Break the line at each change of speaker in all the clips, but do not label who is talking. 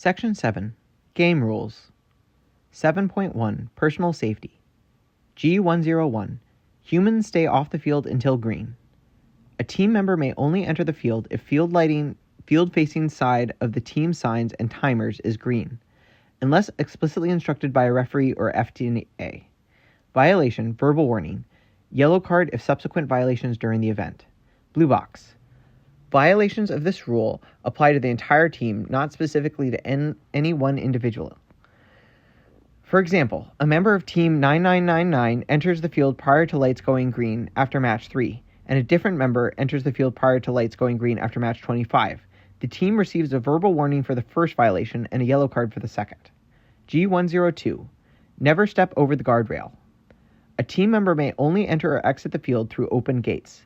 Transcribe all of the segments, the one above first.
Section 7. Game Rules. 7.1 Personal Safety. G101. Humans stay off the field until green. A team member may only enter the field if field-facing side of the team signs and timers is green, unless explicitly instructed by a referee or FTA. Violation, verbal warning. Yellow card if subsequent violations during the event. Blue box. Violations of this rule apply to the entire team, not specifically to any one individual. For example, a member of Team 9999 enters the field prior to lights going green after match 3, and a different member enters the field prior to lights going green after match 25. The team receives a verbal warning for the first violation and a yellow card for the second. G102. Never step over the guardrail. A team member may only enter or exit the field through open gates.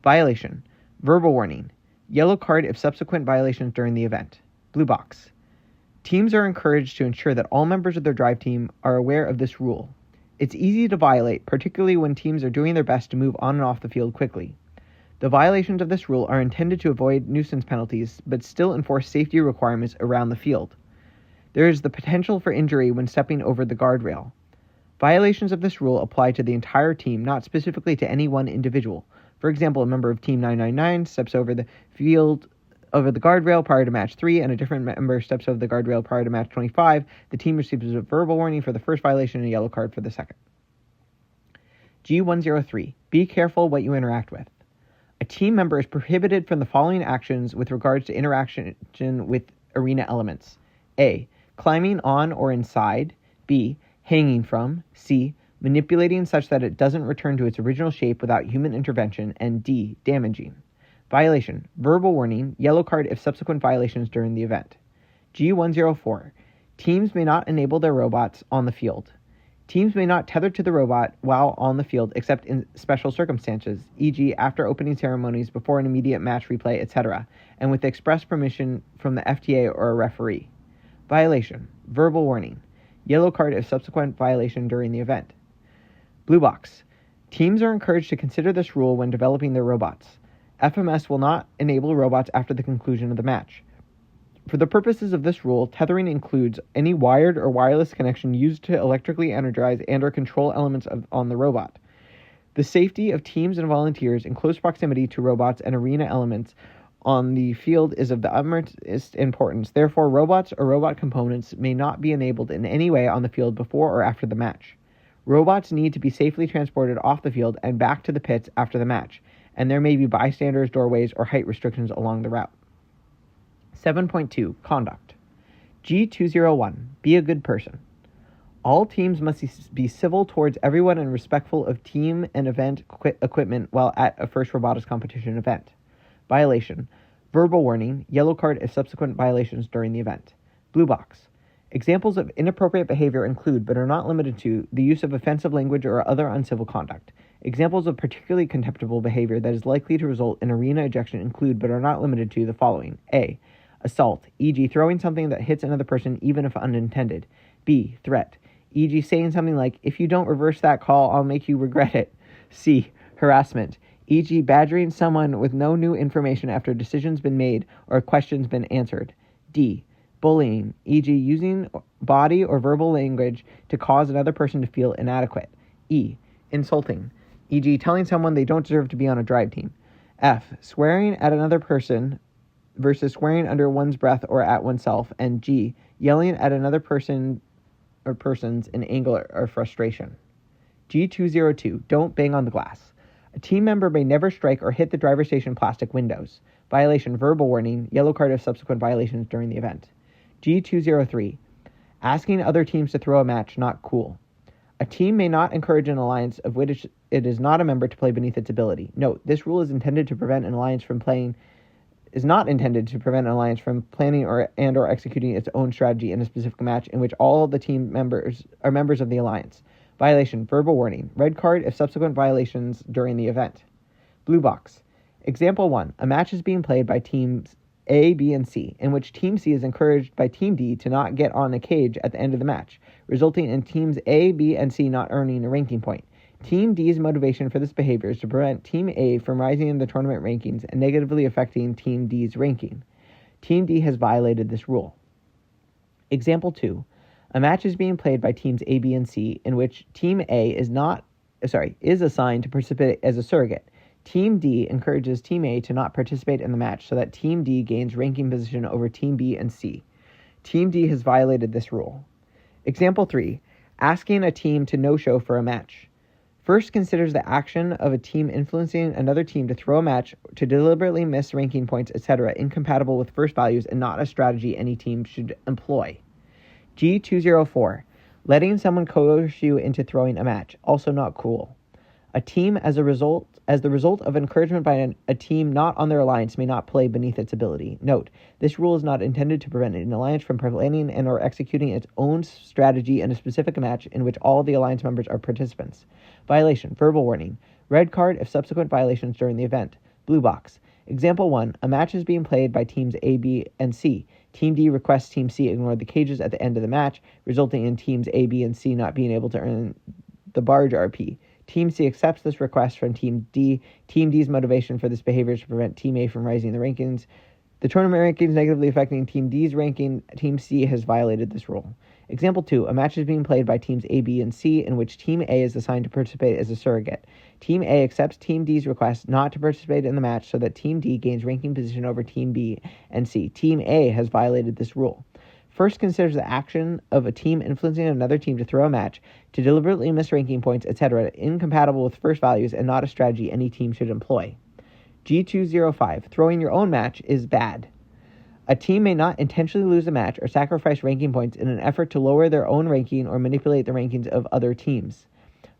Violation. Verbal warning. Yellow card if subsequent violations during the event. Blue box. Teams are encouraged to ensure that all members of their drive team are aware of this rule. It's easy to violate, particularly when teams are doing their best to move on and off the field quickly. The violations of this rule are intended to avoid nuisance penalties, but still enforce safety requirements around the field. There is the potential for injury when stepping over the guardrail. Violations of this rule apply to the entire team, not specifically to any one individual. For example, a member of Team 999 steps over the guardrail prior to match 3, and a different member steps over the guardrail prior to match 25. The team receives a verbal warning for the first violation and a yellow card for the second. G103. Be careful what you interact with. A team member is prohibited from the following actions with regards to interaction with arena elements. A. Climbing on or inside. B. Hanging from. C. Manipulating such that it doesn't return to its original shape without human intervention. And D. Damaging. Violation. Verbal warning. Yellow card if subsequent violations during the event. G104. Teams may not enable their robots on the field. Teams may not tether to the robot while on the field except in special circumstances, e.g. after opening ceremonies, before an immediate match replay, etc., and with express permission from the FTA or a referee. Violation. Verbal warning. Yellow card if subsequent violation during the event. Blue box. Teams are encouraged to consider this rule when developing their robots. FMS will not enable robots after the conclusion of the match. For the purposes of this rule, tethering includes any wired or wireless connection used to electrically energize and or control elements on the robot. The safety of teams and volunteers in close proximity to robots and arena elements on the field is of the utmost importance. Therefore, robots or robot components may not be enabled in any way on the field before or after the match. Robots need to be safely transported off the field and back to the pits after the match, and there may be bystanders, doorways, or height restrictions along the route. 7.2 Conduct. G201. Be a good person. All teams must be civil towards everyone and respectful of team and event equipment while at a FIRST robotics competition event. Violation. Verbal warning. Yellow card if subsequent violations during the event. Blue box. Examples of inappropriate behavior include, but are not limited to, the use of offensive language or other uncivil conduct. Examples of particularly contemptible behavior that is likely to result in arena ejection include, but are not limited to, the following. A. Assault, e.g. throwing something that hits another person even if unintended. B. Threat, e.g. saying something like, if you don't reverse that call, I'll make you regret it. C. Harassment, e.g. badgering someone with no new information after a decision's been made or a question's been answered. D. Bullying, e.g. using body or verbal language to cause another person to feel inadequate. E. Insulting, e.g. telling someone they don't deserve to be on a drive team. F. Swearing at another person versus swearing under one's breath or at oneself. And G. Yelling at another person or persons in anger or frustration. G202. Don't bang on the glass. A team member may never strike or hit the driver station plastic windows. Violation. Verbal warning. Yellow card if subsequent violations during the event. G203. Asking other teams to throw a match, not cool. A team may not encourage an alliance of which it is not a member to play beneath its ability. Note, this rule is not intended to prevent an alliance from planning or executing its own strategy in a specific match in which all the team members are members of the alliance. Violation. Verbal warning. Red card if subsequent violations during the event. Blue box. Example 1. A match is being played by teams A, B, and C, in which Team C is encouraged by Team D to not get on a cage at the end of the match, resulting in Teams A, B, and C not earning a ranking point. Team D's motivation for this behavior is to prevent Team A from rising in the tournament rankings and negatively affecting Team D's ranking. Team D has violated this rule. Example 2. A match is being played by teams A, B, and C in which Team A is assigned to participate as a surrogate. Team D encourages Team A to not participate in the match so that Team D gains ranking position over Team B and C. Team D has violated this rule. Example 3. Asking a team to no-show for a match. First considers the action of a team influencing another team to throw a match, to deliberately miss ranking points, etc., incompatible with first values and not a strategy any team should employ. G204. Letting someone coerce you into throwing a match. Also not cool. A team, as the result of encouragement by a team not on their alliance, may not play beneath its ability. Note, this rule is not intended to prevent an alliance from planning and or executing its own strategy in a specific match in which all the alliance members are participants. Violation. Verbal warning. Red card if subsequent violations during the event. Blue box. Example 1. A match is being played by teams A, B, and C. Team D requests Team C ignore the cages at the end of the match, resulting in teams A, B, and C not being able to earn the barge RP. Team C accepts this request from Team D. Team D's motivation for this behavior is to prevent Team A from rising the rankings. The tournament rankings negatively affecting Team D's ranking. Team C has violated this rule. Example 2. A match is being played by teams A, B, and C in which Team A is assigned to participate as a surrogate. Team A accepts Team D's request not to participate in the match so that Team D gains ranking position over Team B and C. Team A has violated this rule. First considers the action of a team influencing another team to throw a match, to deliberately miss ranking points, etc., incompatible with first values and not a strategy any team should employ. G205. Throwing your own match is bad. A team may not intentionally lose a match or sacrifice ranking points in an effort to lower their own ranking or manipulate the rankings of other teams.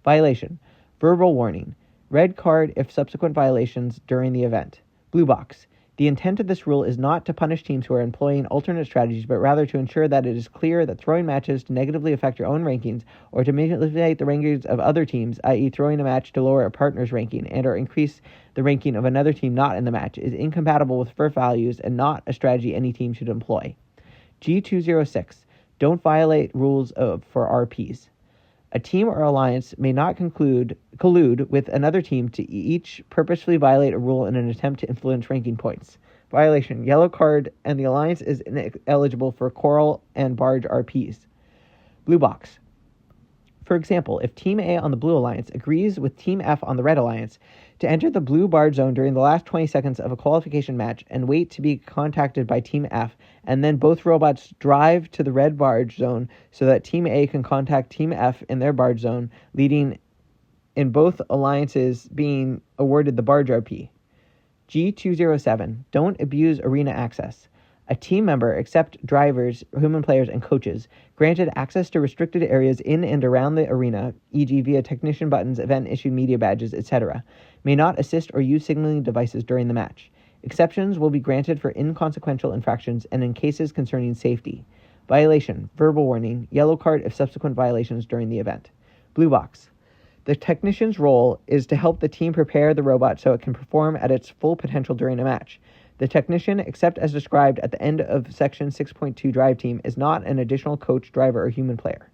Violation. Verbal warning. Red card if subsequent violations during the event. Blue box. The intent of this rule is not to punish teams who are employing alternate strategies, but rather to ensure that it is clear that throwing matches to negatively affect your own rankings or to manipulate the rankings of other teams, i.e. throwing a match to lower a partner's ranking and or increase the ranking of another team not in the match, is incompatible with first values and not a strategy any team should employ. G206. Don't violate rules for RPs. A team or alliance may not collude with another team to each purposefully violate a rule in an attempt to influence ranking points. Violation. Yellow card, and the alliance is ineligible for coral and barge RPs. Blue box. For example, if Team A on the blue alliance agrees with Team F on the red alliance to enter the blue barge zone during the last 20 seconds of a qualification match and wait to be contacted by Team F, and then both robots drive to the red barge zone so that Team A can contact Team F in their barge zone, leading in both alliances being awarded the barge RP. G207. Don't abuse arena access. A team member, except drivers, human players, and coaches, granted access to restricted areas in and around the arena, e.g. via technician buttons, event-issued media badges, etc., may not assist or use signaling devices during the match. Exceptions will be granted for inconsequential infractions and in cases concerning safety. Violation. Verbal warning. Yellow card if subsequent violations during the event. Blue box. The technician's role is to help the team prepare the robot so it can perform at its full potential during a match. The technician, except as described at the end of Section 6.2 Drive Team, is not an additional coach, driver, or human player.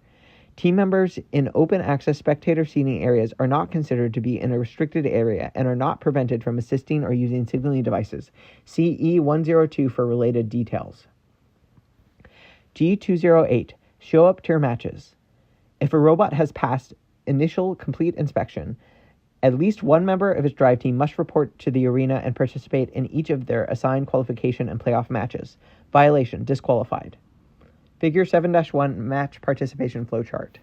Team members in open access spectator seating areas are not considered to be in a restricted area and are not prevented from assisting or using signaling devices. See E102 for related details. G208. Show up to your matches. If a robot has passed initial complete inspection, at least one member of its drive team must report to the arena and participate in each of their assigned qualification and playoff matches. Violation. Disqualified. Figure 7-1 match participation flowchart.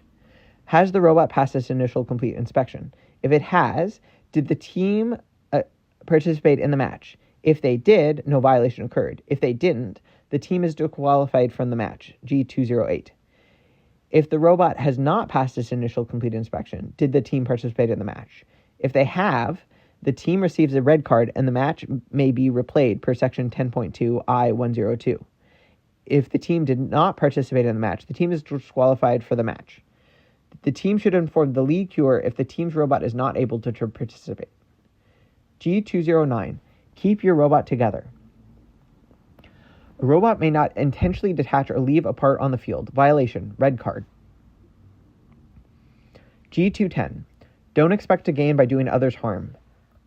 Has the robot passed its initial complete inspection? If it has, did the team participate in the match? If they did, no violation occurred. If they didn't, the team is disqualified from the match. G208. If the robot has not passed its initial complete inspection, did the team participate in the match? If they have, the team receives a red card and the match may be replayed per Section 10.2 I-102. If the team did not participate in the match, the team is disqualified for the match. The team should inform the lead queuer if the team's robot is not able to participate. G209. Keep your robot together. A robot may not intentionally detach or leave a part on the field. Violation. Red card. G210. Don't expect to gain by doing others harm.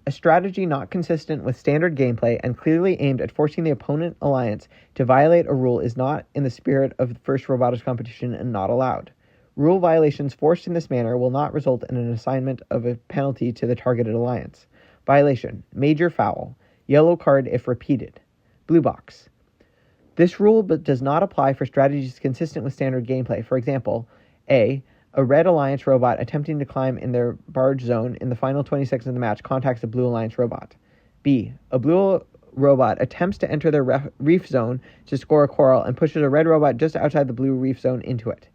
A strategy not consistent with standard gameplay and clearly aimed at forcing the opponent alliance to violate a rule is not in the spirit of the first robotics competition and not allowed. Rule violations forced in this manner will not result in an assignment of a penalty to the targeted alliance. Violation: major foul, yellow card if repeated. Blue box. This rule does not apply for strategies consistent with standard gameplay. For example, A red alliance robot attempting to climb in their barge zone in the final 20 seconds of the match contacts a blue alliance robot. B, a blue robot attempts to enter their reef zone to score a coral and pushes a red robot just outside the blue reef zone into it.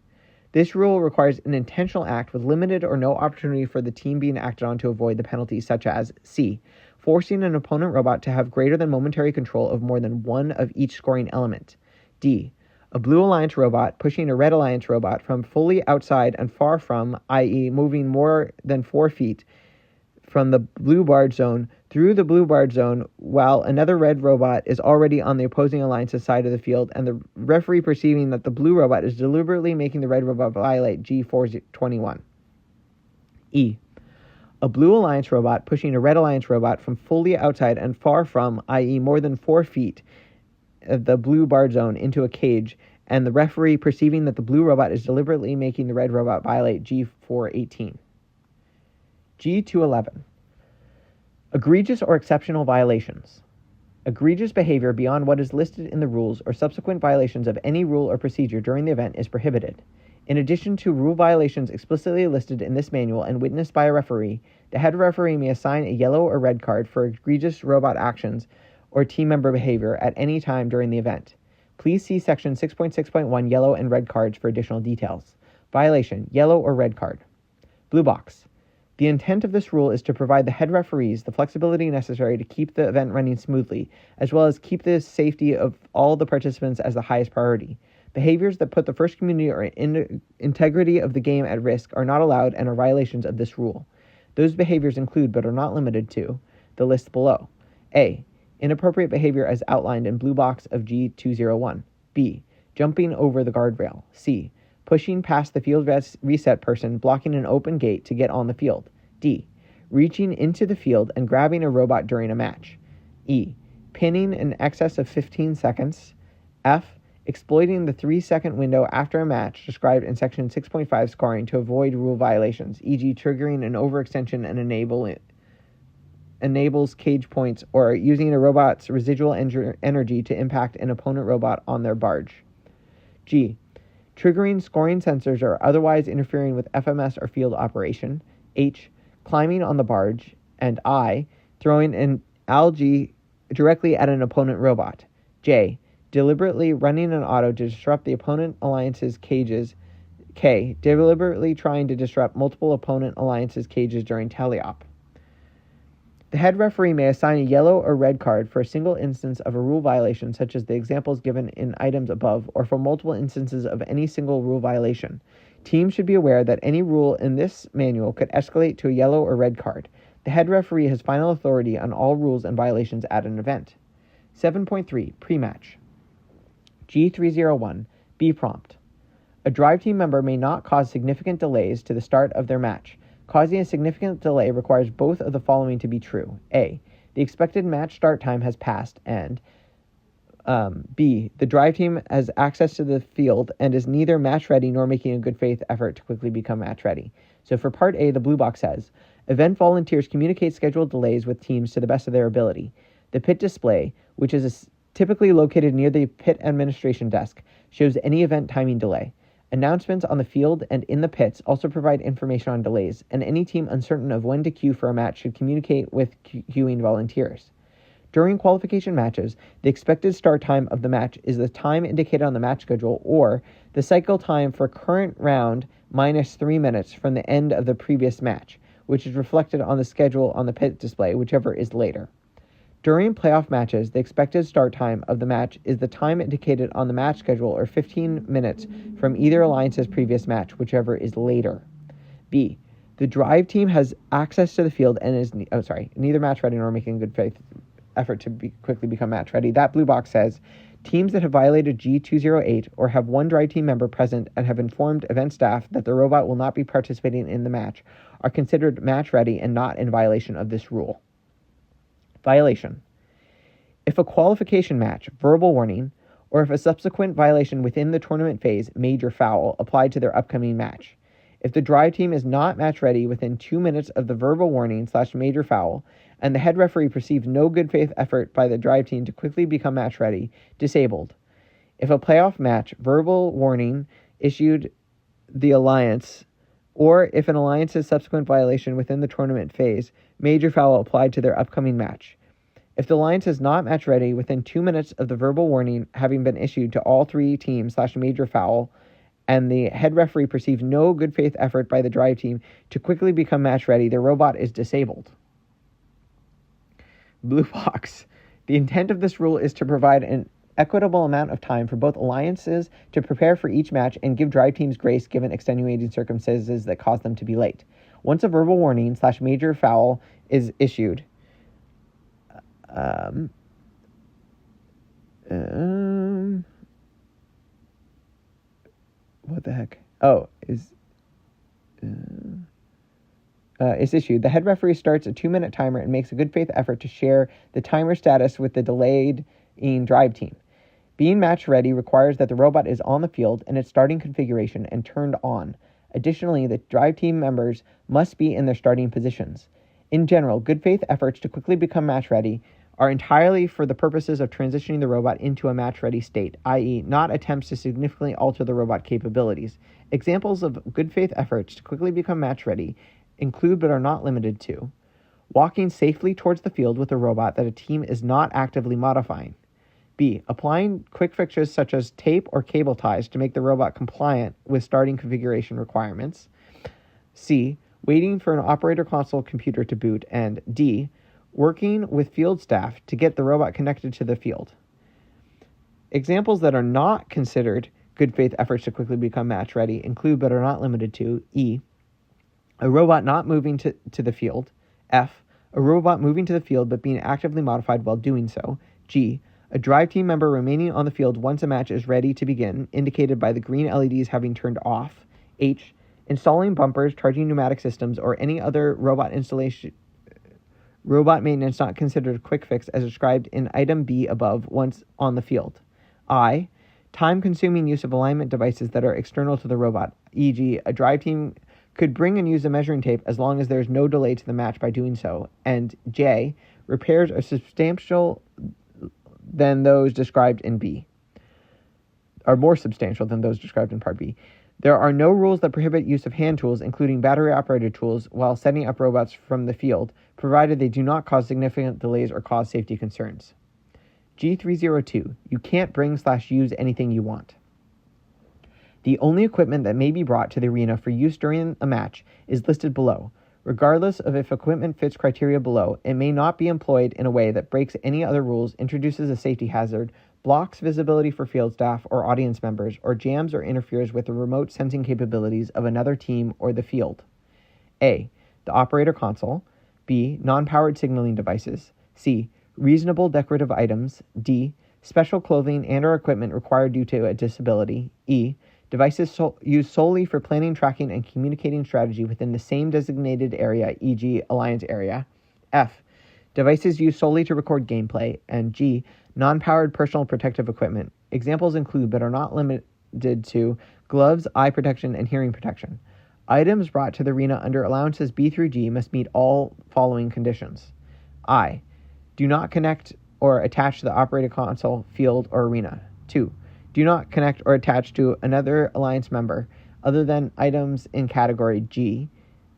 This rule requires an intentional act with limited or no opportunity for the team being acted on to avoid the penalty, such as C, forcing an opponent robot to have greater than momentary control of more than one of each scoring element. D, a blue alliance robot pushing a red alliance robot from fully outside and far from, i.e. moving more than 4 feet from the blue barge zone through the blue barge zone while another red robot is already on the opposing alliance's side of the field, and the referee perceiving that the blue robot is deliberately making the red robot violate G421. E, a blue alliance robot pushing a red alliance robot from fully outside and far from, i.e. more than 4 feet of the blue barge zone into a cage, and the referee perceiving that the blue robot is deliberately making the red robot violate G418. G211. Egregious or exceptional violations. Egregious behavior beyond what is listed in the rules or subsequent violations of any rule or procedure during the event is prohibited. In addition to rule violations explicitly listed in this manual and witnessed by a referee, the head referee may assign a yellow or red card for egregious robot actions or team member behavior at any time during the event. Please see section 6.6.1 yellow and red cards for additional details. Violation: yellow or red card. Blue box. The intent of this rule is to provide the head referees the flexibility necessary to keep the event running smoothly, as well as keep the safety of all the participants as the highest priority. Behaviors that put the first community or integrity of the game at risk are not allowed and are violations of this rule. Those behaviors include, but are not limited to, the list below. A, inappropriate behavior as outlined in blue box of G201. B, jumping over the guardrail. C, pushing past the field reset person, blocking an open gate to get on the field. D, reaching into the field and grabbing a robot during a match. E, pinning in excess of 15 seconds. F, exploiting the 3-second window after a match described in section 6.5 scoring to avoid rule violations, e.g. triggering an overextension and enables cage points, or using a robot's residual energy to impact an opponent robot on their barge. G, triggering scoring sensors or otherwise interfering with FMS or field operation. H, climbing on the barge. And I, throwing an algae directly at an opponent robot. J, deliberately running an auto to disrupt the opponent alliance's cages. K, deliberately trying to disrupt multiple opponent alliance's cages during teleop. The head referee may assign a yellow or red card for a single instance of a rule violation, such as the examples given in items above, or for multiple instances of any single rule violation. Teams should be aware that any rule in this manual could escalate to a yellow or red card. The head referee has final authority on all rules and violations at an event. 7.3. Pre-match. G301. B prompt. A drive team member may not cause significant delays to the start of their match. Causing a significant delay requires both of the following to be true. A, the expected match start time has passed, and B, the drive team has access to the field and is neither match ready nor making a good faith effort to quickly become match ready. So for part A, the blue box says, event volunteers communicate scheduled delays with teams to the best of their ability. The pit display, which is typically located near the pit administration desk, shows any event timing delay. Announcements on the field and in the pits also provide information on delays, and any team uncertain of when to queue for a match should communicate with queuing volunteers. During qualification matches, the expected start time of the match is the time indicated on the match schedule, or the cycle time for current round minus 3 minutes from the end of the previous match, which is reflected on the schedule on the pit display, whichever is later. During playoff matches, the expected start time of the match is the time indicated on the match schedule, or 15 minutes from either alliance's previous match, whichever is later. B, the drive team has access to the field and is neither match ready nor making a good faith effort to quickly become match ready. That blue box says, teams that have violated G208 or have one drive team member present and have informed event staff that the robot will not be participating in the match are considered match ready and not in violation of this rule. Violation. If a qualification match, verbal warning, or if a subsequent violation within the tournament phase, major foul, applied to their upcoming match. If the drive team is not match ready within 2 minutes of the verbal warning / major foul, and the head referee perceives no good faith effort by the drive team to quickly become match ready, disabled. If a playoff match, verbal warning issued the alliance, or if an alliance's subsequent violation within the tournament phase, major foul applied to their upcoming match. If the alliance is not match ready within 2 minutes of the verbal warning having been issued to all 3 teams / major foul, and the head referee perceives no good faith effort by the drive team to quickly become match ready, the robot is disabled. Blue box. The intent of this rule is to provide an equitable amount of time for both alliances to prepare for each match and give drive teams grace given extenuating circumstances that cause them to be late. Once a verbal warning / major foul is issued, what the heck? Is issued. The head referee starts a 2-minute timer and makes a good faith effort to share the timer status with the delayed drive team. Being match ready requires that the robot is on the field in its starting configuration and turned on. Additionally, the drive team members must be in their starting positions. In general, good faith efforts to quickly become match ready are entirely for the purposes of transitioning the robot into a match-ready state, i.e., not attempts to significantly alter the robot capabilities. Examples of good faith efforts to quickly become match-ready include but are not limited to walking safely towards the field with a robot that a team is not actively modifying. B. Applying quick fixes such as tape or cable ties to make the robot compliant with starting configuration requirements. C. Waiting for an operator console computer to boot. And D. Working with field staff to get the robot connected to the field. Examples that are not considered good faith efforts to quickly become match ready include but are not limited to E. A robot not moving to the field. F. A robot moving to the field but being actively modified while doing so. G. A drive team member remaining on the field once a match is ready to begin, indicated by the green LEDs having turned off. H. Installing bumpers, charging pneumatic systems, or any other robot maintenance not considered a quick fix as described in item B above once on the field. I. Time-consuming use of alignment devices that are external to the robot, e.g. a drive team could bring and use a measuring tape as long as there is no delay to the match by doing so. And J. Repairs are substantial than those described in B. Are more substantial than those described in Part B. There are no rules that prohibit use of hand tools, including battery-operated tools, while setting up robots from the field, provided they do not cause significant delays or cause safety concerns. G302. You can't bring / use anything you want. The only equipment that may be brought to the arena for use during a match is listed below. Regardless of if equipment fits criteria below, it may not be employed in a way that breaks any other rules, introduces a safety hazard, blocks visibility for field staff or audience members, or jams or interferes with the remote sensing capabilities of another team or the field. A. The operator console. B. Non-powered signaling devices. C. Reasonable decorative items. D. Special clothing and or equipment required due to a disability. E. Devices used solely for planning, tracking, and communicating strategy within the same designated area, e.g. Alliance area. F. Devices used solely to record gameplay. And G. Non-powered personal protective equipment. Examples include, but are not limited to, gloves, eye protection, and hearing protection. Items brought to the arena under allowances B through G must meet all following conditions. I. Do not connect or attach to the operator console, field, or arena. 2. Do not connect or attach to another Alliance member other than items in category G.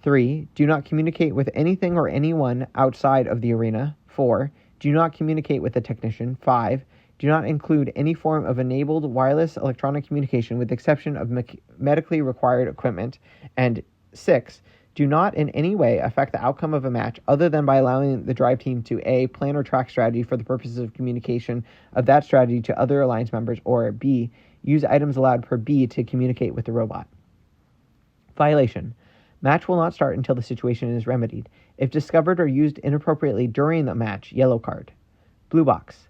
3. Do not communicate with anything or anyone outside of the arena. 4. Do not communicate with the technician. 5. Do not include any form of enabled wireless electronic communication with the exception of medically required equipment. And 6. Do not in any way affect the outcome of a match other than by allowing the drive team to A. Plan or track strategy for the purposes of communication of that strategy to other Alliance members, or B. Use items allowed per B to communicate with the robot. Violation. Match will not start until the situation is remedied. If discovered or used inappropriately during the match, yellow card. Blue box.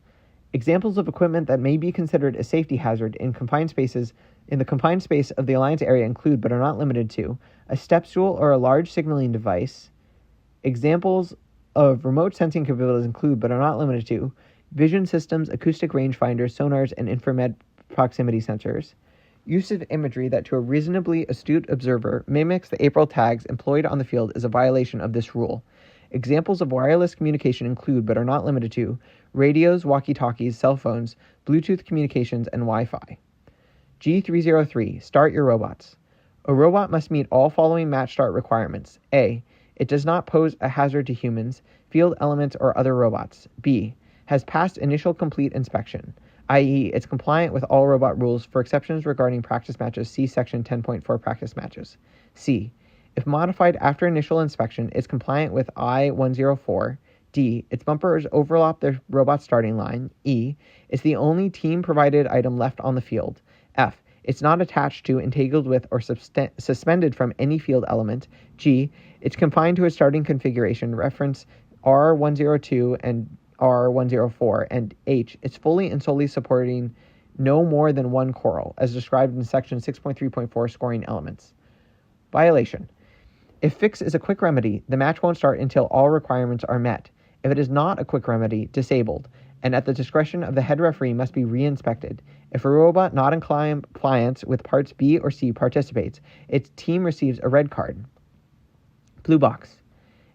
Examples of equipment that may be considered a safety hazard in the confined space of the Alliance area include, but are not limited to, a step stool or a large signaling device. Examples of remote sensing capabilities include, but are not limited to, vision systems, acoustic rangefinders, sonars, and infrared proximity sensors. Use of imagery that to a reasonably astute observer mimics the April tags employed on the field is a violation of this rule. Examples of wireless communication include, but are not limited to, radios, walkie-talkies, cell phones, Bluetooth communications, and Wi-Fi. G303, start your robots. A robot must meet all following match start requirements. A, it does not pose a hazard to humans, field elements, or other robots. B, has passed initial complete inspection, i.e., it's compliant with all robot rules for exceptions regarding practice matches, see Section 10.4 practice matches. C, if modified after initial inspection, is compliant with I-104. D, its bumpers overlap the robot starting line. E, it's the only team-provided item left on the field. F, it's not attached to, entangled with, or suspended from any field element. G, it's confined to a starting configuration, reference R102 and R104. And H, it's fully and solely supporting no more than one coral, as described in Section 6.3.4 scoring elements. Violation. If fix is a quick remedy, the match won't start until all requirements are met. If it is not a quick remedy, disabled, and at the discretion of the head referee must be re-inspected. If a robot not in compliance with parts B or C participates, its team receives a red card. Blue box.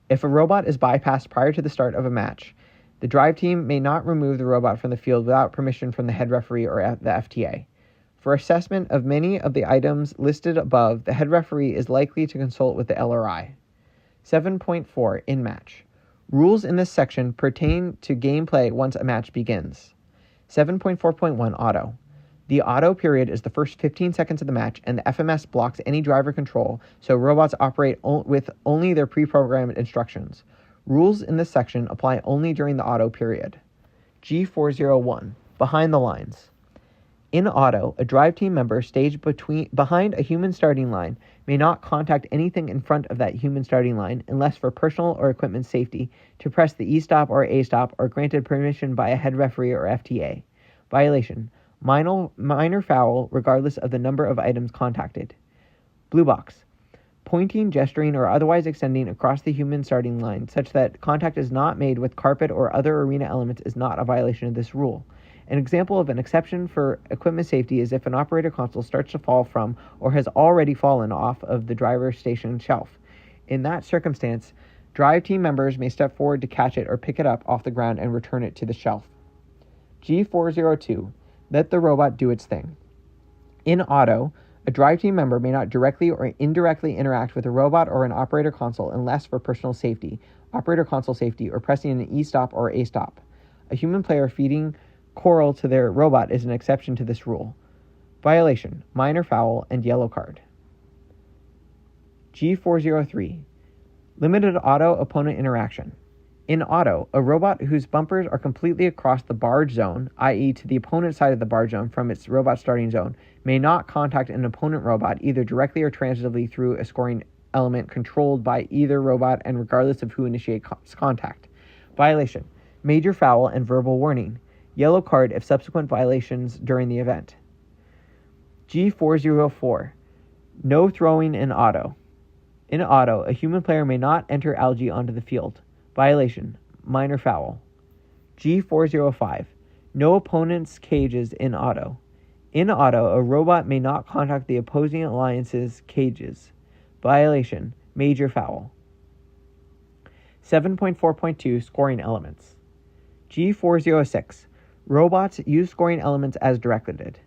If a robot is bypassed prior to the start of a match, the drive team may not remove the robot from the field without permission from the head referee or the FTA. For assessment of many of the items listed above, the head referee is likely to consult with the LRI. 7.4 In match. Rules in this section pertain to gameplay once a match begins. 7.4.1 Auto. The auto period is the first 15 seconds of the match, and the FMS blocks any driver control, so robots operate with only their pre-programmed instructions. Rules in this section apply only during the auto period. G401. Behind the lines. In auto, a drive team member staged behind a human starting line may not contact anything in front of that human starting line unless for personal or equipment safety to press the E-stop or A-stop or granted permission by a head referee or FTA. Violation. Minor foul regardless of the number of items contacted. Blue box. Pointing, gesturing, or otherwise extending across the human starting line such that contact is not made with carpet or other arena elements is not a violation of this rule. An example of an exception for equipment safety is if an operator console starts to fall from or has already fallen off of the driver's station shelf. In that circumstance, drive team members may step forward to catch it or pick it up off the ground and return it to the shelf. G402. Let the robot do its thing. In auto, a drive team member may not directly or indirectly interact with a robot or an operator console unless for personal safety, operator console safety, or pressing an E-stop or A-stop. A human player feeding coral to their robot is an exception to this rule. Violation, minor foul, and yellow card. G403. Limited auto opponent interaction. In auto, a robot whose bumpers are completely across the barge zone, i.e. to the opponent side of the barge zone from its robot starting zone, may not contact an opponent robot either directly or transitively through a scoring element controlled by either robot and regardless of who initiates contact. Violation, major foul, and verbal warning. Yellow card if subsequent violations during the event. G404. No throwing in auto. In auto, a human player may not enter algae onto the field. Violation, minor foul. G405. No opponent's cages in auto. In auto, a robot may not contact the opposing alliance's cages. Violation, major foul. 7.4.2 Scoring elements. G406. Robots use scoring elements as directed.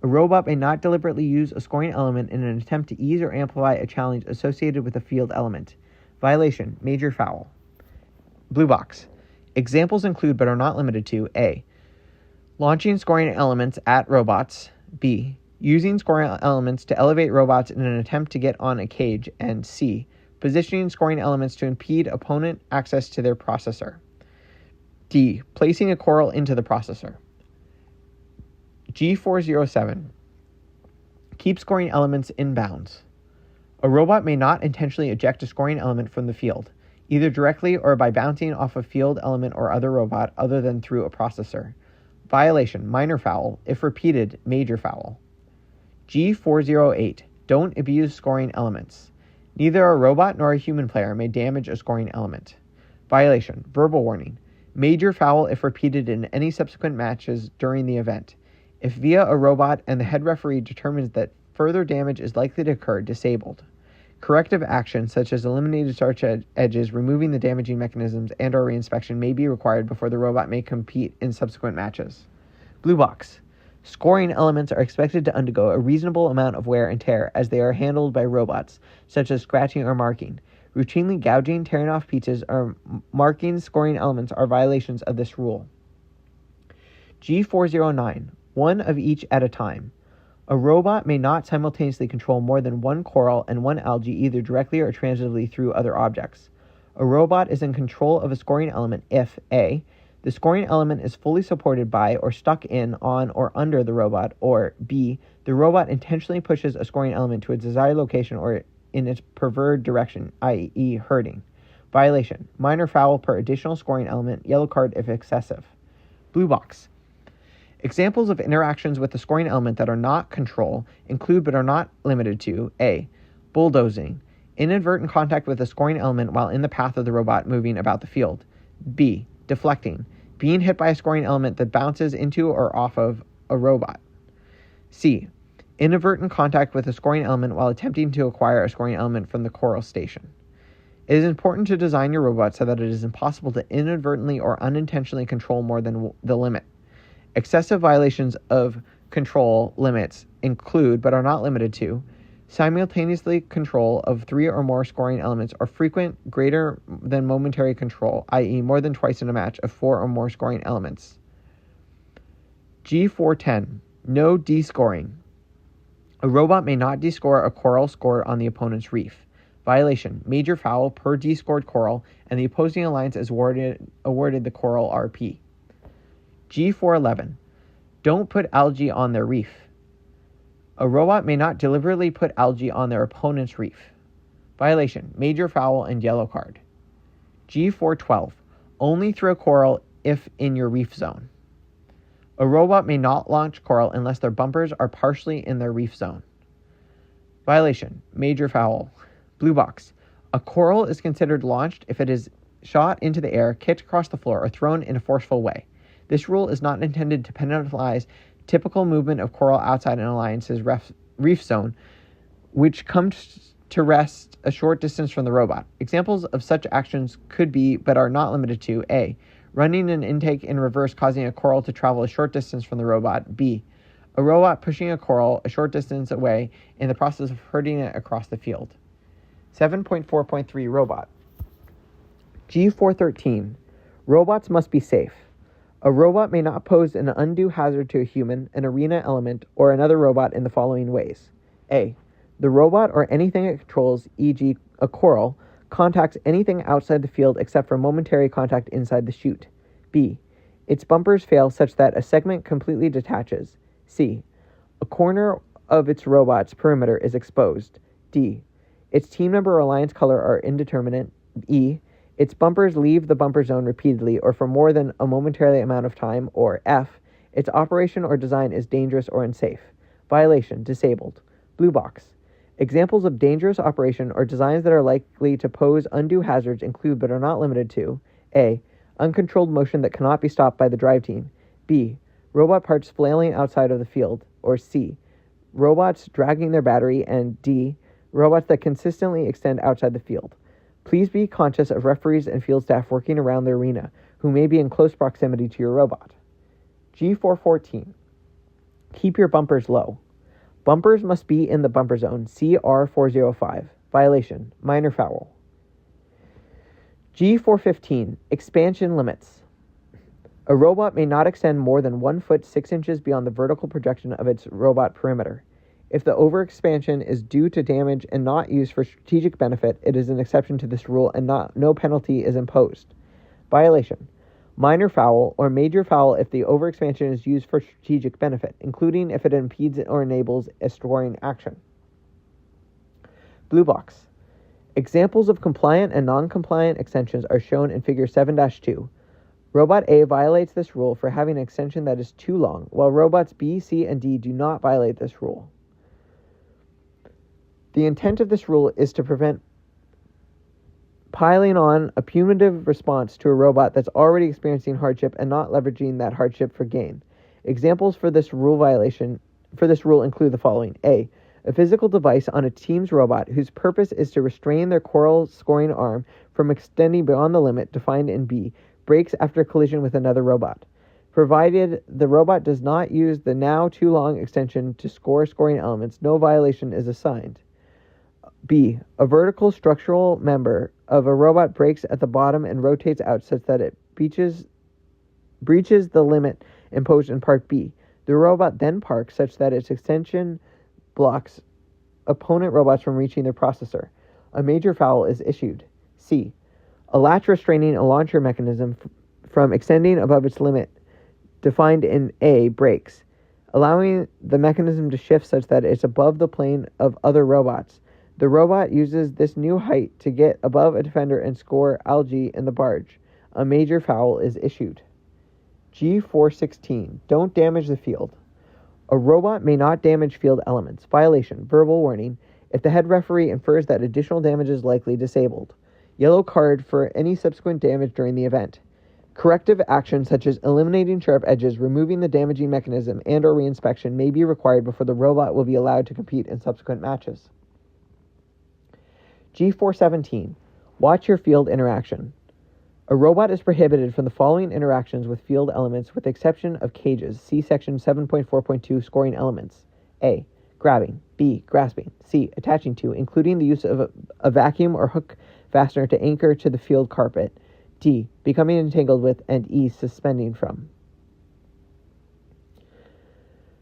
A robot may not deliberately use a scoring element in an attempt to ease or amplify a challenge associated with a field element. Violation, major foul. Blue box. Examples include but are not limited to A. Launching scoring elements at robots. B. Using scoring elements to elevate robots in an attempt to get on a cage. And C. Positioning scoring elements to impede opponent access to their processor. D. Placing a coral into the processor. G407. Keep scoring elements in bounds. A robot may not intentionally eject a scoring element from the field, either directly or by bouncing off a field element or other robot other than through a processor. Violation, minor foul. If repeated, major foul. G408. Don't abuse scoring elements. Neither a robot nor a human player may damage a scoring element. Violation. Verbal warning. Major foul if repeated in any subsequent matches during the event. If via a robot and the head referee determines that further damage is likely to occur, disabled. Corrective action, such as eliminated starch edges, removing the damaging mechanisms, and/or reinspection may be required before the robot may compete in subsequent matches. Blue box. Scoring elements are expected to undergo a reasonable amount of wear and tear as they are handled by robots, such as scratching or marking. Routinely gouging, tearing off pieces, or marking scoring elements are violations of this rule. G409. One of each at a time. A robot may not simultaneously control more than one coral and one algae either directly or transitively through other objects. A robot is in control of a scoring element if A. The scoring element is fully supported by or stuck in, on, or under the robot, or B. The robot intentionally pushes a scoring element to a desired location or in its preferred direction, i.e. hurting. Violation. Minor foul per additional scoring element, yellow card if excessive. Blue box. Examples of interactions with the scoring element that are not control include but are not limited to A. Bulldozing. Inadvertent contact with the scoring element while in the path of the robot moving about the field. B. Deflecting. Being hit by a scoring element that bounces into or off of a robot. C. Inadvertent contact with a scoring element while attempting to acquire a scoring element from the coral station. It is important to design your robot so that it is impossible to inadvertently or unintentionally control more than the limit. Excessive violations of control limits include, but are not limited to, simultaneously control of 3 or more scoring elements or frequent greater than momentary control, i.e. more than twice in a match of 4 or more scoring elements. G410. No descoring. A robot may not descore a coral scored on the opponent's reef. Violation. Major foul per descored coral, and the opposing alliance is awarded the coral RP. G411. Don't put algae on their reef. A robot may not deliberately put algae on their opponent's reef. Violation. Major foul and yellow card. G412. Only throw coral if in your reef zone. A robot may not launch coral unless their bumpers are partially in their reef zone. Violation. Major foul. Blue box. A coral is considered launched if it is shot into the air, kicked across the floor, or thrown in a forceful way. This rule is not intended to penalize typical movement of coral outside an alliance's reef zone, which comes to rest a short distance from the robot. Examples of such actions could be, but are not limited to, A. Running an intake in reverse causing a coral to travel a short distance from the robot. B. A robot pushing a coral a short distance away in the process of hurting it across the field. 7.4.3 Robot. G413. Robots must be safe. A robot may not pose an undue hazard to a human, an arena element, or another robot in the following ways. A. The robot or anything it controls, e.g. a coral, contacts anything outside the field except for momentary contact inside the chute. B. Its bumpers fail such that a segment completely detaches. C. A corner of its robot's perimeter is exposed. D. Its team number or alliance color are indeterminate. E. Its bumpers leave the bumper zone repeatedly or for more than a momentary amount of time. Or F. Its operation or design is dangerous or unsafe. Violation. Disabled. Blue box. Examples of dangerous operation or designs that are likely to pose undue hazards include but are not limited to A. Uncontrolled motion that cannot be stopped by the drive team. B. Robot parts flailing outside of the field. Or C. Robots dragging their battery. And D. Robots that consistently extend outside the field. Please be conscious of referees and field staff working around the arena who may be in close proximity to your robot. G414. Keep your bumpers low. Bumpers must be in the bumper zone, CR405. Violation. Minor foul. G415. Expansion limits. A robot may not extend more than 1 foot 6 inches beyond the vertical projection of its robot perimeter. If the overexpansion is due to damage and not used for strategic benefit, it is an exception to this rule and no penalty is imposed. Violation. Minor foul or major foul if the overexpansion is used for strategic benefit, including if it impedes or enables a scoring action. Blue box. Examples of compliant and non-compliant extensions are shown in Figure 7-2. Robot A violates this rule for having an extension that is too long, while robots B, C, and D do not violate this rule. The intent of this rule is to prevent piling on a punitive response to a robot that's already experiencing hardship and not leveraging that hardship for gain. Examples for this rule include the following. A physical device on a team's robot whose purpose is to restrain their coral scoring arm from extending beyond the limit defined in B breaks after collision with another robot, provided the robot does not use the now too long extension to score scoring elements. No violation is assigned. B. A vertical structural member of a robot breaks at the bottom and rotates out such that it breaches the limit imposed in Part B. The robot then parks such that its extension blocks opponent robots from reaching their processor. A major foul is issued. C. A latch restraining a launcher mechanism from extending above its limit defined in A breaks, allowing the mechanism to shift such that it's above the plane of other robots. The robot uses this new height to get above a defender and score algae in the barge. A major foul is issued. G416. Don't damage the field. A robot may not damage field elements. Violation. Verbal warning. If the head referee infers that additional damage is likely, disabled. Yellow card for any subsequent damage during the event. Corrective actions such as eliminating sharp edges, removing the damaging mechanism, and or reinspection may be required before the robot will be allowed to compete in subsequent matches. G417. Watch your field interaction. A robot is prohibited from the following interactions with field elements with the exception of cages. See section 7.4.2 scoring elements. A. Grabbing. B. Grasping. C. Attaching to, including the use of a vacuum or hook fastener to anchor to the field carpet. D. Becoming entangled with, and E. Suspending from.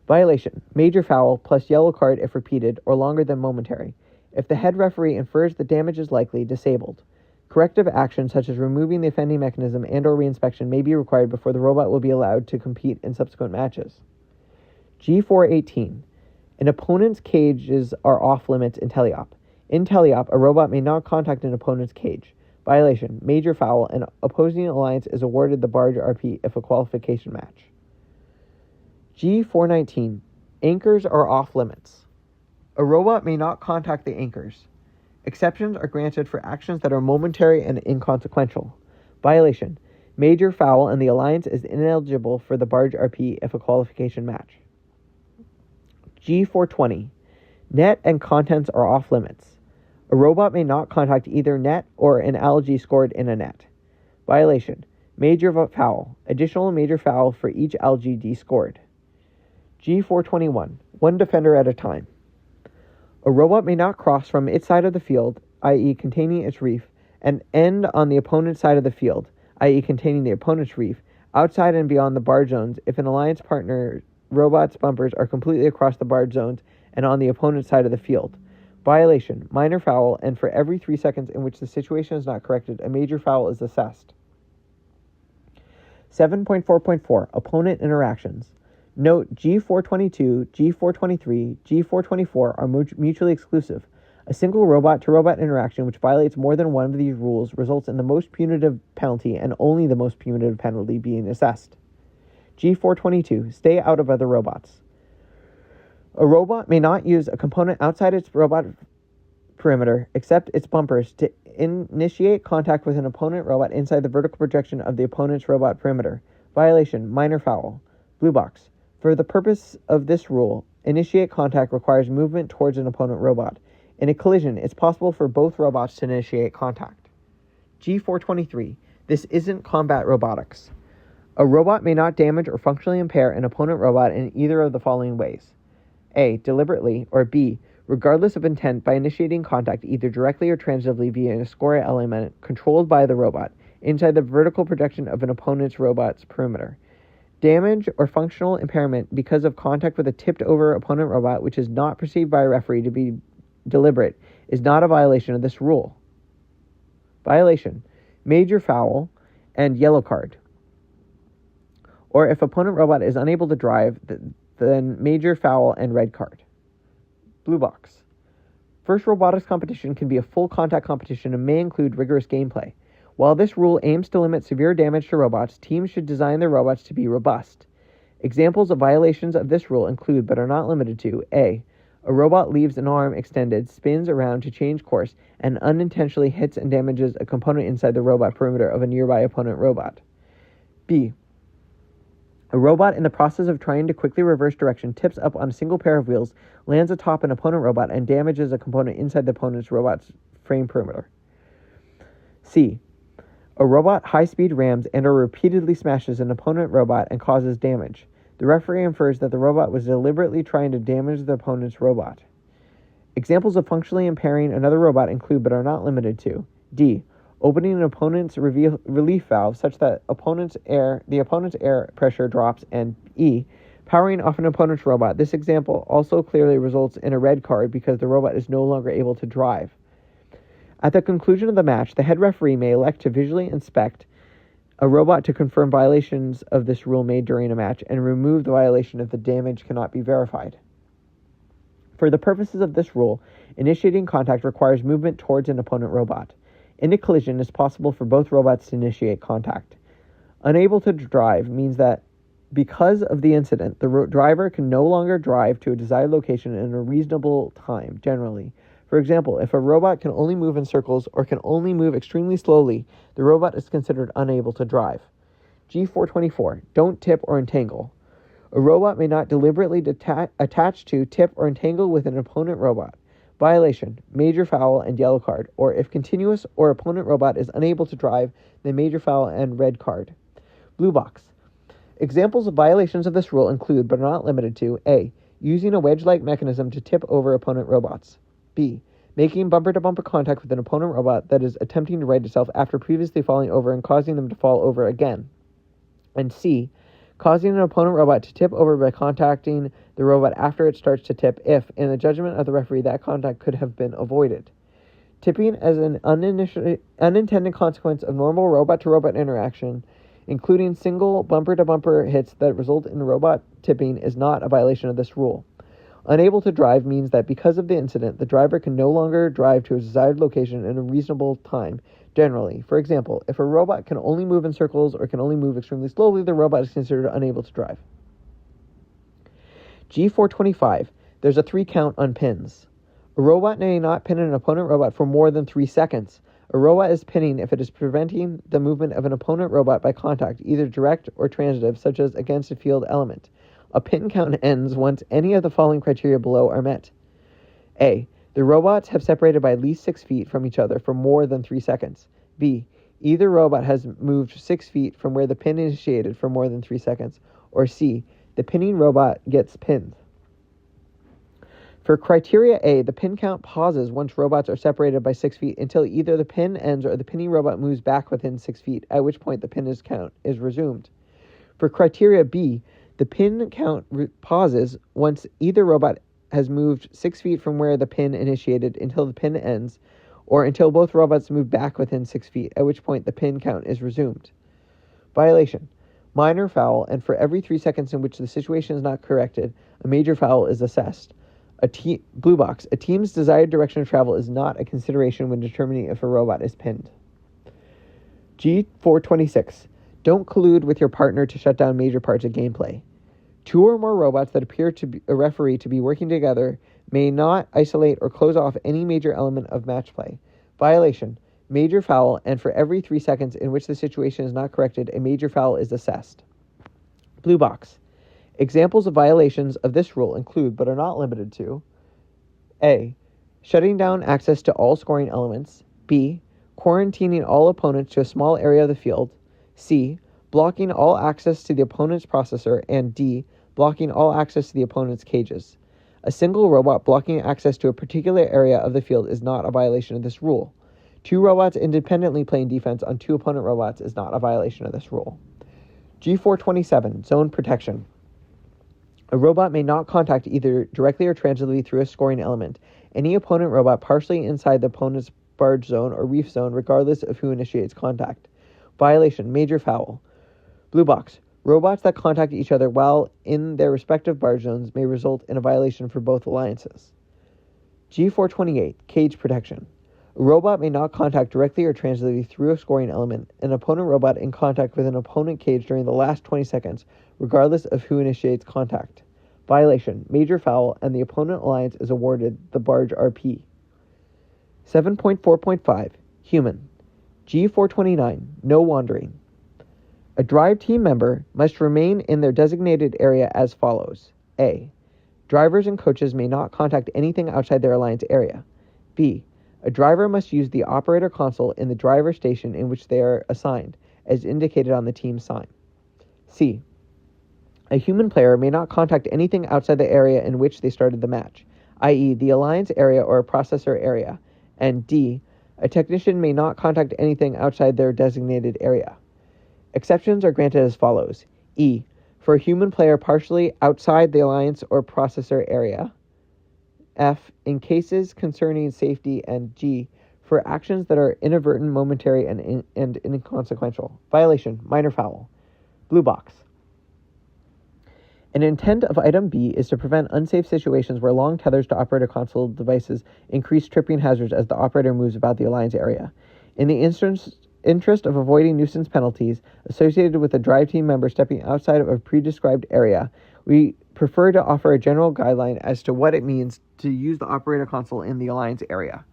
Violation. Major foul plus yellow card if repeated or longer than momentary. If the head referee infers the damage is likely, disabled. Corrective actions such as removing the offending mechanism and or reinspection may be required before the robot will be allowed to compete in subsequent matches. G418. An opponent's cages are off limits in teleop. In teleop, a robot may not contact an opponent's cage. Violation. Major foul. An opposing alliance is awarded the barge RP if a qualification match. G419. Anchors are off limits. A robot may not contact the anchors. Exceptions are granted for actions that are momentary and inconsequential. Violation. Major foul and the alliance is ineligible for the barge RP if a qualification match. G420. Net and contents are off limits. A robot may not contact either net or an algae scored in a net. Violation. Major foul. Additional major foul for each algae descored. G421. One defender at a time. A robot may not cross from its side of the field, i.e. containing its reef, and end on the opponent's side of the field, i.e. containing the opponent's reef, outside and beyond the barge zones if an alliance partner robot's bumpers are completely across the barge zones and on the opponent's side of the field. Violation. Minor foul, and for every 3 seconds in which the situation is not corrected, a major foul is assessed. 7.4.4. Opponent interactions. Note G422, G423, G424 are mutually exclusive. A single robot-to-robot interaction which violates more than one of these rules results in the most punitive penalty and only the most punitive penalty being assessed. G422. Stay out of other robots. A robot may not use a component outside its robot perimeter except its bumpers to initiate contact with an opponent robot inside the vertical projection of the opponent's robot perimeter. Violation. Minor foul. Blue box. For the purpose of this rule, initiate contact requires movement towards an opponent robot. In a collision, it's possible for both robots to initiate contact. G423. This isn't combat robotics. A robot may not damage or functionally impair an opponent robot in either of the following ways. A. Deliberately, or B. Regardless of intent by initiating contact either directly or transitively via a score element controlled by the robot inside the vertical projection of an opponent's robot's perimeter. Damage or functional impairment because of contact with a tipped-over opponent robot which is not perceived by a referee to be deliberate is not a violation of this rule. Violation. Major foul and yellow card. Or if opponent robot is unable to drive, then major foul and red card. Blue box. First robotics competition can be a full contact competition and may include rigorous gameplay. While this rule aims to limit severe damage to robots, teams should design their robots to be robust. Examples of violations of this rule include, but are not limited to, A. A robot leaves an arm extended, spins around to change course, and unintentionally hits and damages a component inside the robot perimeter of a nearby opponent robot. B. A robot in the process of trying to quickly reverse direction tips up on a single pair of wheels, lands atop an opponent robot, and damages a component inside the opponent's robot's frame perimeter. C. A robot high-speed rams and or repeatedly smashes an opponent robot and causes damage. The referee infers that the robot was deliberately trying to damage the opponent's robot. Examples of functionally impairing another robot include but are not limited to: D. Opening an opponent's relief valve such that the opponent's air pressure drops, and E. Powering off an opponent's robot. This example also clearly results in a red card because the robot is no longer able to drive. At the conclusion of the match, the head referee may elect to visually inspect a robot to confirm violations of this rule made during a match and remove the violation if the damage cannot be verified. For the purposes of this rule, initiating contact requires movement towards an opponent robot. In a collision, it is possible for both robots to initiate contact. Unable to drive means that because of the incident, the driver can no longer drive to a desired location in a reasonable time, generally. For example, if a robot can only move in circles or can only move extremely slowly, the robot is considered unable to drive. G424. Don't tip or entangle. A robot may not deliberately attach to, tip, or entangle with an opponent robot. Violation, major foul and yellow card, or if continuous or opponent robot is unable to drive, then major foul and red card. Blue box. Examples of violations of this rule include, but are not limited to: A. Using a wedge-like mechanism to tip over opponent robots. B. Making bumper-to-bumper contact with an opponent robot that is attempting to right itself after previously falling over and causing them to fall over again. And C. Causing an opponent robot to tip over by contacting the robot after it starts to tip if, in the judgment of the referee, that contact could have been avoided. Tipping as an unintended consequence of normal robot-to-robot interaction, including single bumper-to-bumper hits that result in robot tipping, is not a violation of this rule. Unable to drive means that because of the incident, the driver can no longer drive to a desired location in a reasonable time, generally. For example, if a robot can only move in circles or can only move extremely slowly, the robot is considered unable to drive. G425. There's a 3 count on pins. A robot may not pin an opponent robot for more than 3 seconds. A robot is pinning if it is preventing the movement of an opponent robot by contact, either direct or transitive, such as against a field element. A pin count ends once any of the following criteria below are met. A. The robots have separated by at least 6 feet from each other for more than 3 seconds. B. Either robot has moved 6 feet from where the pin initiated for more than 3 seconds. Or C. The pinning robot gets pinned. For criteria A, the pin count pauses once robots are separated by 6 feet until either the pin ends or the pinning robot moves back within 6 feet, at which point the pin count is resumed. For criteria B, the pin count pauses once either robot has moved 6 feet from where the pin initiated until the pin ends, or until both robots move back within 6 feet, at which point the pin count is resumed. Violation. Minor foul, and for every 3 seconds in which the situation is not corrected, a major foul is assessed. Blue box. A team's desired direction of travel is not a consideration when determining if a robot is pinned. G426. Don't collude with your partner to shut down major parts of gameplay. 2 or more robots that appear to a referee to be working together may not isolate or close off any major element of match play. Violation. Major foul, and for every 3 seconds in which the situation is not corrected, a major foul is assessed. Blue box. Examples of violations of this rule include, but are not limited to: A. Shutting down access to all scoring elements. B. Quarantining all opponents to a small area of the field. C. Blocking all access to the opponent's processor. And D. Blocking all access to the opponent's cages. A single robot blocking access to a particular area of the field is not a violation of this rule. 2 robots independently playing defense on 2 opponent robots is not a violation of this rule. G427. Zone protection. A robot may not contact either directly or transitively through a scoring element any opponent robot partially inside the opponent's barge zone or reef zone, regardless of who initiates contact. Violation. Major foul. Blue box. Robots that contact each other while in their respective barge zones may result in a violation for both alliances. G428. Cage protection. A robot may not contact directly or transitively through a scoring element an opponent robot in contact with an opponent cage during the last 20 seconds, regardless of who initiates contact. Violation, major foul, and the opponent alliance is awarded the barge RP. 7.4.5, human. G429, no wandering. A drive team member must remain in their designated area as follows. A. Drivers and coaches may not contact anything outside their alliance area. B. A driver must use the operator console in the driver station in which they are assigned, as indicated on the team sign. C. A human player may not contact anything outside the area in which they started the match, i.e. the alliance area or a processor area, and D. A technician may not contact anything outside their designated area. Exceptions are granted as follows. E. For a human player partially outside the alliance or processor area. F. In cases concerning safety, and G. For actions that are inadvertent, momentary, and inconsequential. Violation, minor foul. Blue box. An intent of item B is to prevent unsafe situations where long tethers to operator console devices increase tripping hazards as the operator moves about the alliance area. In the interest of avoiding nuisance penalties associated with a drive team member stepping outside of a pre-described area, we prefer to offer a general guideline as to what it means to use the operator console in the alliance area.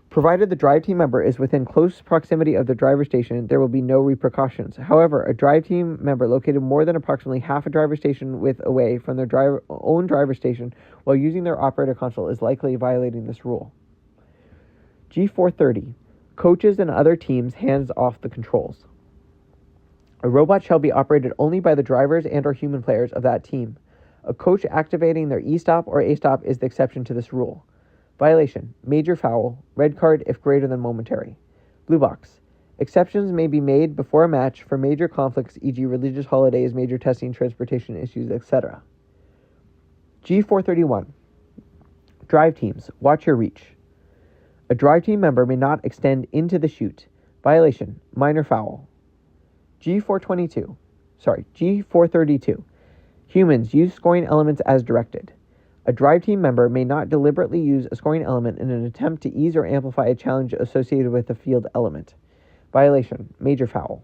Provided the drive team member is within close proximity of the driver station, there will be no repercussions. However, a drive team member located more than approximately half a driver station width away from their own driver station while using their operator console is likely violating this rule. G430. Coaches and other teams hands off the controls. A robot shall be operated only by the drivers and or human players of that team. A coach activating their E-stop or A-stop is the exception to this rule. Violation, major foul, red card if greater than momentary. Blue box. Exceptions may be made before a match for major conflicts, e.g. religious holidays, major testing, transportation issues, etc. G431. Drive teams, watch your reach. A drive team member may not extend into the chute. Violation, minor foul. G432. Humans, use scoring elements as directed. A drive team member may not deliberately use a scoring element in an attempt to ease or amplify a challenge associated with a field element. Violation, major foul.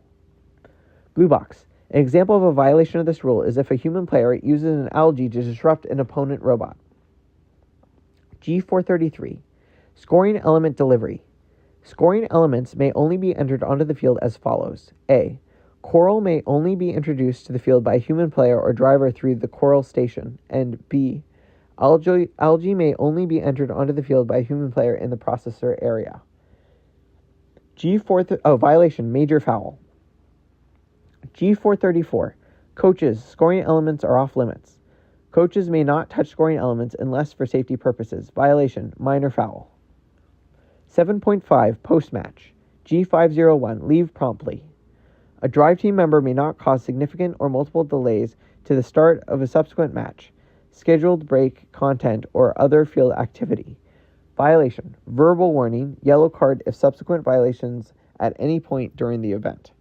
Blue box. An example of a violation of this rule is if a human player uses an algae to disrupt an opponent robot. G433. Scoring element delivery. Scoring elements may only be entered onto the field as follows. A. Coral may only be introduced to the field by a human player or driver through the coral station, and B. Algae may only be entered onto the field by a human player in the processor area. Violation, major foul. G434. Coaches, scoring elements are off limits. Coaches may not touch scoring elements unless for safety purposes. Violation, minor foul. 7.5. Post-match. G501. Leave promptly. A drive team member may not cause significant or multiple delays to the start of a subsequent match, scheduled break, content, or other field activity. Violation, verbal warning, yellow card if subsequent violations at any point during the event.